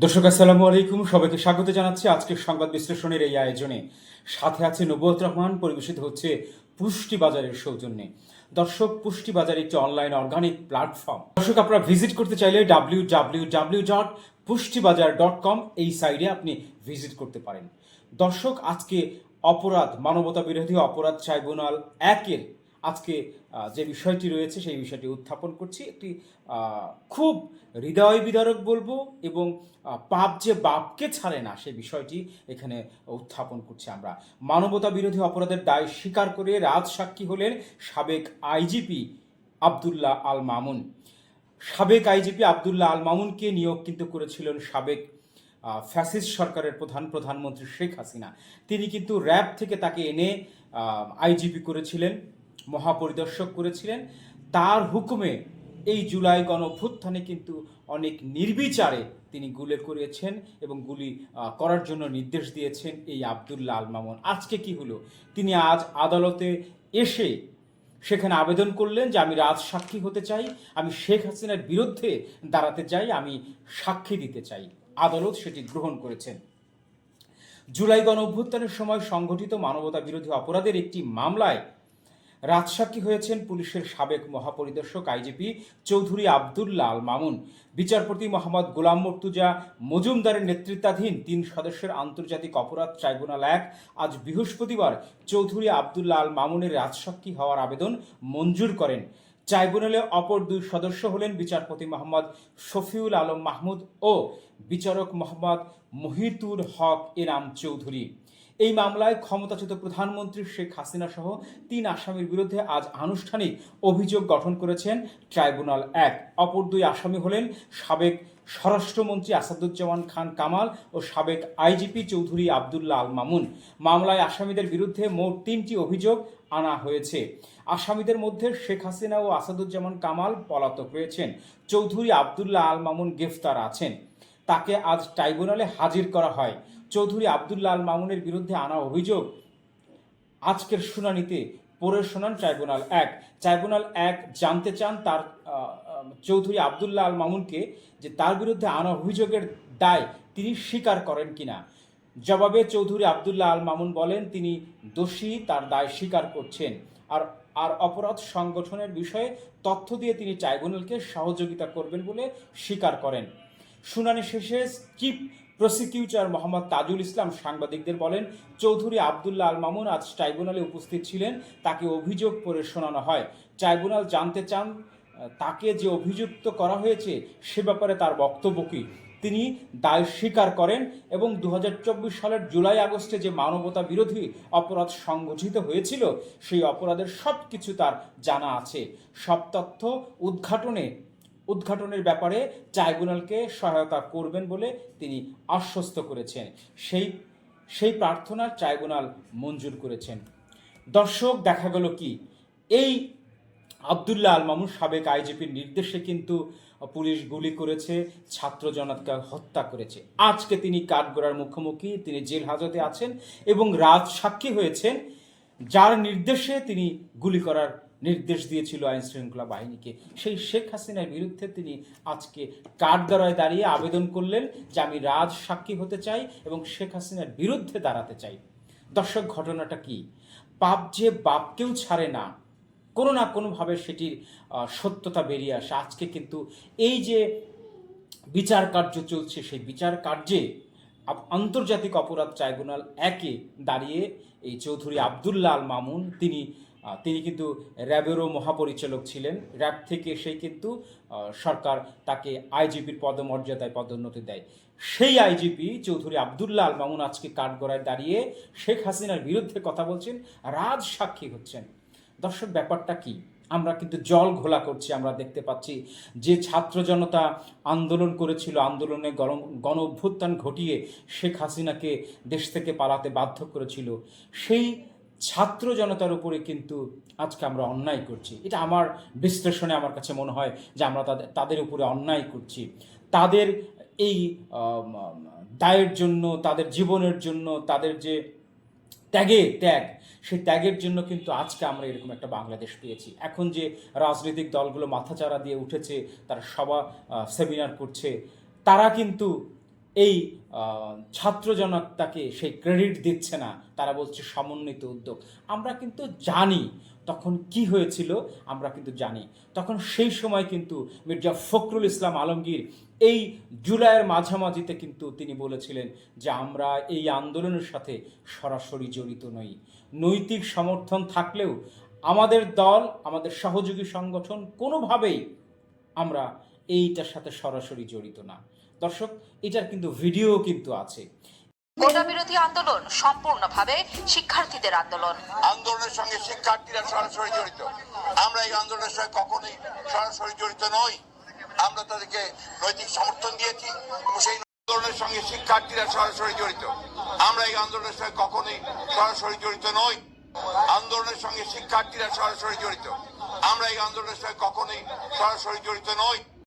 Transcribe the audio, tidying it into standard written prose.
দর্শক আসসালামু আলাইকুম, সবাইকে স্বাগত জানাচ্ছি আজকের সংবাদ বিশ্লেষণের এই আয়োজনে। সাথে আছে নবুয়ত রহমান, পরিবেশিত হচ্ছে পুষ্টি বাজারের সৌজন্যে। দর্শক, পুষ্টি বাজার একটি অনলাইন অর্গানিক প্ল্যাটফর্ম। দর্শক, আপনারা ভিজিট করতে চাইলে www.pushtibajar.com এই সাইটে আপনি ভিজিট করতে পারেন। দর্শক, আজকে মানবতা বিরোধী অপরাধ ট্রাইব্যুনাল একের আজকে যে বিষয়টি রয়েছে সেই বিষয়টি উত্থাপন করছি। একটি খুব হৃদয় বিদারক বলবো এবং পাপ যে বাপকে ছাড়ে না সেই বিষয়টি এখানে উত্থাপন করছি আমরা। মানবতা বিরোধী অপরাধের দায় স্বীকার করে রাজসাক্ষী হলেন সাবেক আইজিপি আবদুল্লাহ আল মামুন। সাবেক আইজিপি আবদুল্লাহ আল মামুনকে নিয়োগ কিন্তু করেছিলেন সাবেক ফ্যাসিস্ট সরকারের প্রধানমন্ত্রী শেখ হাসিনা। তিনি কিন্তু র্যাব থেকে তাকে এনে আইজিপি করেছিলেন, মহাপরিদর্শক করেছিলেন। তার হুকুমে এই জুলাই গণঅভ্যুত্থানে কিন্তু অনেক নির্বিচারে তিনি গুলি করেছেন এবং গুলি করার জন্য নির্দেশ দিয়েছেন এই আবদুল্লাহ আল মামুন। আজকে কি হলো? তিনি আজ আদালতে এসে সেখানে আবেদন করলেন যে আমি রাজসাক্ষী হতে চাই, আমি শেখ হাসিনার বিরুদ্ধে দাঁড়াতে চাই, আমি সাক্ষী দিতে চাই। আদালত সেটি গ্রহণ করেছেন। জুলাই গণঅভ্যুত্থানের সময় সংঘটিত মানবতা বিরোধী অপরাধের একটি মামলায় রাজসাক্ষী হয়েছেন পুলিশের সাবেক মহাপরিদর্শক আইজিপি চৌধুরী আবদুল্লাহ আল মামুন। বিচারপতি মোহাম্মদ গোলাম মর্তুজা মজুমদারের নেতৃত্বাধীন ৩ সদস্যের আন্তর্জাতিক অপরাধ ট্রাইব্যুনাল ১ আজ বৃহস্পতিবার চৌধুরী আবদুল্লাহ আল মামুনের রাজসাক্ষী হওয়ার আবেদন মঞ্জুর করেন। ট্রাইব্যুনালে অপর ২ সদস্য হলেন বিচারপতি মোহাম্মদ শফিউল আলম মাহমুদ ও বিচারক মোহাম্মদ মহিতুর হক এনাম চৌধুরী। এই মামলায় ক্ষমতাচ্যুত প্রধানমন্ত্রী শেখ হাসিনা সহ ৩ আসামির বিরুদ্ধে আজ আনুষ্ঠানিক অভিযোগ গঠন করেছেন ট্রাইব্যুনাল ১। অপর ২ আসামি হলেন সাবেক স্বরাষ্ট্রমন্ত্রী আসাদুজ্জামান খান কামাল ও সাবেক আইজিপি চৌধুরী আবদুল্লাহ আল মামুন। মামলায় আসামিদের বিরুদ্ধে মোট ৩টি অভিযোগ আনা হয়েছে। আসামিদের মধ্যে শেখ হাসিনা ও আসাদুজ্জামান কামাল পলাতক রয়েছেন। চৌধুরী আবদুল্লাহ আল মামুন গ্রেফতার আছেন। তাকে আজ ট্রাইব্যুনালে হাজির করা হয়। চৌধুরী আবদুল্লাহ আল মামুনের বিরুদ্ধে আনা অভিযোগ আজকের শুনানিতে পড়ে শোনান ট্রাইব্যুনাল ১। ট্রাইব্যুনাল ১ জানতে চান তার চৌধুরী আবদুল্লাহ আল মামুনকে যে তার বিরুদ্ধে আনা অভিযোগের দায় তিনি স্বীকার করেন কিনা। জবাবে চৌধুরী আবদুল্লাহ আল মামুন বলেন তিনি দোষী, তার দায় স্বীকার করছেন। আর অপরাধ সংগঠনের বিষয়ে তথ্য দিয়ে তিনি ট্রাইব্যুনালকে সহযোগিতা করবেন বলে স্বীকার করেন। শুনানি শেষে চিফ প্রসিকিউটর মোহাম্মদ তাজুল ইসলাম সাংবাদিকদের বলেন, চৌধুরী আবদুল্লাহ আল মামুন আজ ট্রাইব্যুনালে উপস্থিত ছিলেন। তাকে অভিযোগ পড়ে শোনানো হয়। ট্রাইব্যুনাল জানতে চান তাকে যে অভিযুক্ত করা হয়েছে সে ব্যাপারে তার বক্তব্য কী। তিনি দায় স্বীকার করেন এবং ২০২৪ সালের জুলাই আগস্টে যে মানবতা বিরোধী অপরাধ সংগঠিত হয়েছিল সেই অপরাধের সব কিছু তার জানা আছে। সব তথ্য উদ্ঘাটনের ব্যাপারে ট্রাইব্যুনালকে সহায়তা করবেন বলে তিনি আশ্বস্ত করেছেন। সেই প্রার্থনা ট্রাইব্যুনাল মঞ্জুর করেছেন। দর্শক, দেখা গেল কি এই আবদুল্লাহ আল মামুন সাবেক আইজিপির নির্দেশে কিন্তু পুলিশ গুলি করেছে, ছাত্র জনতাকে হত্যা করেছে। আজকে তিনি কাঠগড়ার মুখোমুখি, তিনি জেল হাজতে আছেন এবং রাজসাক্ষী হয়েছেন যার নির্দেশে তিনি গুলি করার নির্দেশ দিয়েছিল আইন শৃঙ্খলা বাহিনীকে। সেই শেখ হাসিনার বিরুদ্ধে তিনি আজকে কাঠগড়ায় দাঁড়িয়ে আবেদন করলেন যে আমি রাজসাক্ষী হতে চাই এবং শেখ হাসিনার বিরুদ্ধে দাঁড়াতে চাই। দর্শক, ঘটনাটা কি? পাপ যে বাপকেও ছাড়ে না, কোনো না কোনোভাবে সেটির সত্যতা বেরিয়ে আসে। আজকে কিন্তু এই যে বিচার কার্য চলছে সেই বিচার কার্যে আন্তর্জাতিক অপরাধ ট্রাইব্যুনাল ১-এ দাঁড়িয়ে এই চৌধুরী আবদুল্লাহ আল মামুন তিনি কিন্তু র্যাবেরও মহাপরিচালক ছিলেন। র্যাব থেকে এসেই কিন্তু সরকার তাকে আইজিপির পদমর্যাদায় পদোন্নতি দেয়। সেই আইজিপি চৌধুরী আবদুল্লাহ আল মামুন আজকে কাঠগড়ায় দাঁড়িয়ে শেখ হাসিনার বিরুদ্ধে কথা বলছেন, রাজসাক্ষী হচ্ছেন। দর্শক, ব্যাপারটা কি? আমরা কিন্তু জল ঘোলা করছি। আমরা দেখতে পাচ্ছি যে ছাত্র জনতা আন্দোলন করেছিল, আন্দোলনে গণ অভ্যুত্থান ঘটিয়ে শেখ হাসিনাকে দেশ থেকে পালাতে বাধ্য করেছিল, সেই ছাত্র জনতার উপরে কিন্তু আজকে আমরা অন্যায় করছি। এটা আমার বিশ্লেষণে আমার কাছে মনে হয় যে আমরা তাদের উপরে অন্যায় করছি। তাদের এই দায়ের জন্য, তাদের জীবনের জন্য, তাদের যে ত্যাগ সেই ত্যাগের জন্য কিন্তু আজকে আমরা এরকম একটা বাংলাদেশ পেয়েছি। এখন যে রাজনৈতিক দলগুলো মাথাচাড়া দিয়ে উঠেছে, তারা সভা সেমিনার করছে, তারা কিন্তু এই ছাত্র জনতাকে সেই ক্রেডিট দিচ্ছে না, তারা বলছে সমন্বিত উদ্যোগ। আমরা কিন্তু জানি তখন কি হয়েছিল, আমরা কিন্তু জানি তখন সেই সময় কিন্তু মির্জা ফখরুল ইসলাম আলমগীর এই জুলাইয়ের মাঝামাঝিতে কিন্তু তিনি বলেছিলেন যে আমরা এই আন্দোলনের সাথে সরাসরি জড়িত নই। নৈতিক সমর্থন থাকলেও আমাদের দল, আমাদের সহযোগী সংগঠন কোনোভাবেই আমরা এইটার সাথে সরাসরি জড়িত না। দর্শক, এটার কিন্তু ভিডিও কিন্তু আছে। কোটা বিরোধী আন্দোলন সম্পূর্ণভাবে শিক্ষার্থীদের আন্দোলন। আন্দোলনের সঙ্গে শিক্ষার্থীরা সরাসরি জড়িত। আমরা এই আন্দোলনের সঙ্গে কখনোই সরাসরি জড়িত নই। আমরা তাদেরকে নৈতিক সমর্থন দিয়েছি এবং সেই আন্দোলনের সঙ্গে শিক্ষার্থীরা সরাসরি জড়িত। আমরা এই আন্দোলনের সঙ্গে কখনোই সরাসরি জড়িত নই। আন্দোলনের সঙ্গে শিক্ষার্থীরা সরাসরি জড়িত। আমরা এই আন্দোলনের সঙ্গে কখনোই সরাসরি জড়িত নই।